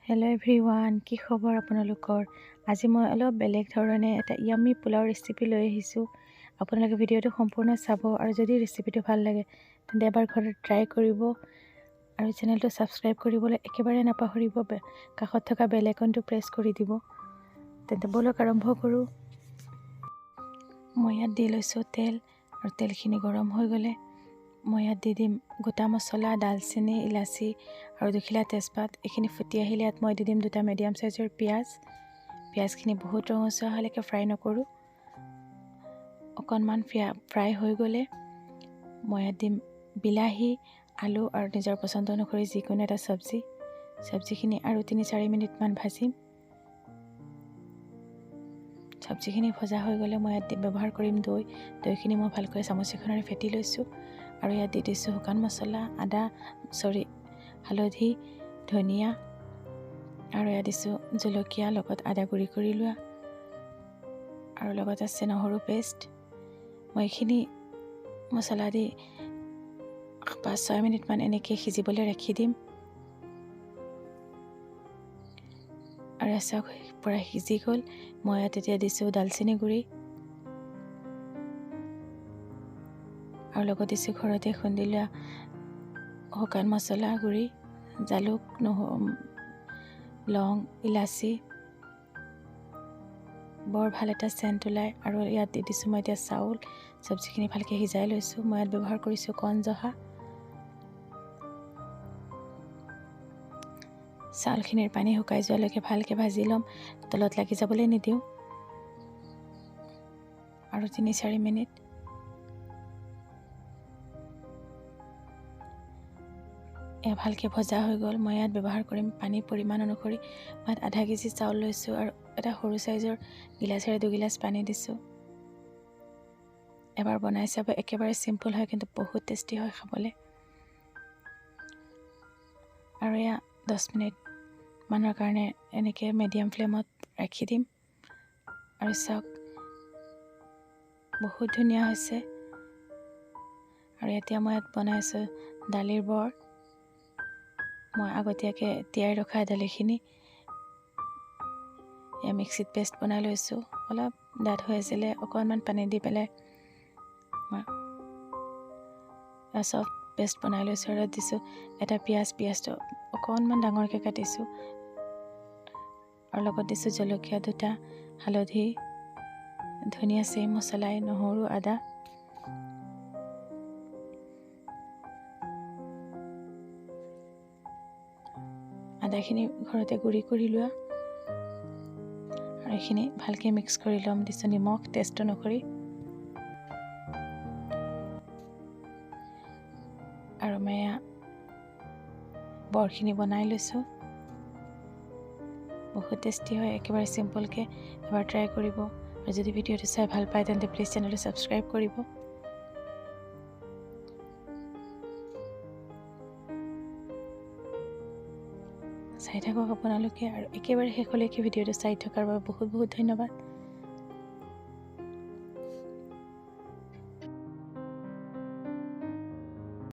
Hello' everyone, কি খবৰ আপোনালোকৰ? আজি মই অলপ বেলেগ ধৰণে এটা য়াম্মি পোলাও ৰেচিপি লৈ আহিছোঁ। আপোনালোকে ভিডিঅ'টো সম্পূৰ্ণ চাব আৰু যদি ৰেচিপিটো ভাল লাগে তেন্তে এবাৰ ঘৰত ট্ৰাই কৰিব আৰু চেনেলটো ছাবস্ক্ৰাইব কৰিবলৈ একেবাৰে নাপাহৰিব। কাষত থকা বেল আইকনটো প্ৰেছ কৰি দিব। তেন্তে ব'লক আৰম্ভ কৰোঁ। মই ইয়াত দি লৈছোঁ তেল, আৰু তেলখিনি গৰম হৈ গ'লে মই ইয়াত দি দিম গোটা মছলা, দালচেনি, ইলাচি আৰু দুখিলা তেজপাত। এইখিনি ফুটি আহিলে ইয়াত মই দি দিম 2টা মিডিয়াম চাইজৰ পিঁয়াজ। পিঁয়াজখিনি বহুত ৰঙচুৱা হোৱালৈকে ফ্ৰাই নকৰোঁ। অকণমান ফ্ৰাই হৈ গ'লে মই ইয়াত দিম বিলাহী, আলু আৰু নিজৰ পচন্দ অনুসৰি যিকোনো এটা চব্জিখিনি আৰু 3-4 মিনিটমান ভাজিম। চব্জিখিনি ভজা হৈ গ'লে মই ইয়াত ব্যৱহাৰ কৰিম দৈখিনি মই ভালকৈ চামুচ এখনেৰে ফেটি লৈছোঁ আৰু ইয়াত দি দিছোঁ শুকান মছলা, হালধি, ধনিয়া আৰু ইয়াত দিছোঁ জলকীয়া, লগত আদা গুড়ি কৰি লোৱা আৰু লগত আছে নহৰু পেষ্ট। মই এইখিনি মছলা দি 5-6 মিনিটমান এনেকৈ সিজিবলৈ ৰাখি দিম। আৰু চাওক পূৰা সিজি গ'ল। মই ইয়াত এতিয়া দিছোঁ দালচেনি গুড়ি আৰু লগত দিছোঁ ঘৰতে খুন্দি লোৱা শুকান মছলা গুড়ি, জালুক, লং, ইলাচি, বৰ ভাল এটা চেণ্ট ওলায়। আৰু ইয়াত দি দিছোঁ মই এতিয়া চাউল। চব্জিখিনি ভালকৈ সিজাই লৈছোঁ। মই ইয়াত ব্যৱহাৰ কৰিছোঁ কণ জহা। চাউলখিনিৰ পানী শুকাই যোৱালৈকে ভালকৈ ভাজি ল'ম, তলত লাগি যাবলৈ নিদিওঁ। আৰু 3-4 মিনিট ভালকৈ ভজা হৈ গ'ল। মই ইয়াত ব্যৱহাৰ কৰিম পানী পৰিমাণ অনুসৰি। মই ইয়াত আধা কেজি চাউল লৈছোঁ আৰু এটা সৰু চাইজৰ গিলাচেৰে 2 গিলাচ পানী দিছোঁ। এবাৰ বনাই চাব, একেবাৰে চিম্পুল হয় কিন্তু বহুত টেষ্টি হয় খাবলৈ। আৰু এয়া 10 মিনিট মানৰ কাৰণে এনেকৈ মিডিয়াম ফ্লেমত ৰাখি দিম। আৰু চাওক বহুত ধুনীয়া হৈছে। আৰু এতিয়া মই ইয়াত বনাইছোঁ দালিৰ বৰ। মই আগতীয়াকৈ তিয়াই ৰখা দালিখিনি মিক্সিত পেষ্ট বনাই লৈছোঁ। অলপ ডাঠ হৈ আছিলে, অকণমান পানী দি পেলাই মই চফ্ট পেষ্ট বনাই লৈছোঁ। আৰু দিছোঁ এটা পিঁয়াজটো অকণমান ডাঙৰকৈ কাটিছোঁ আৰু লগত দিছোঁ জলকীয়া 2টা, হালধি, ধনিয়া, মছলা, নহৰু, আদা। আদাখিনি ঘৰতে গুড়ি কৰি লোৱা আৰু এইখিনি ভালকৈ মিক্স কৰি ল'ম। দিছোঁ নিমখ টেষ্ট অনুসৰি। আৰু মই বৰখিনি বনাই লৈছোঁ। বহুত টেষ্টি হয়, একেবাৰে চিম্পলকৈ এবাৰ ট্ৰাই কৰিব। আৰু যদি ভিডিঅ'টো চাই ভাল পায় তেন্তে প্লিজ চেনেলটো ছাবস্ক্ৰাইব কৰিব। চাই থাকক আপোনালোকে আৰু একেবাৰে শেষলৈকে ভিডিঅ'টো চাই থকাৰ বাবে বহুত বহুত ধন্যবাদ।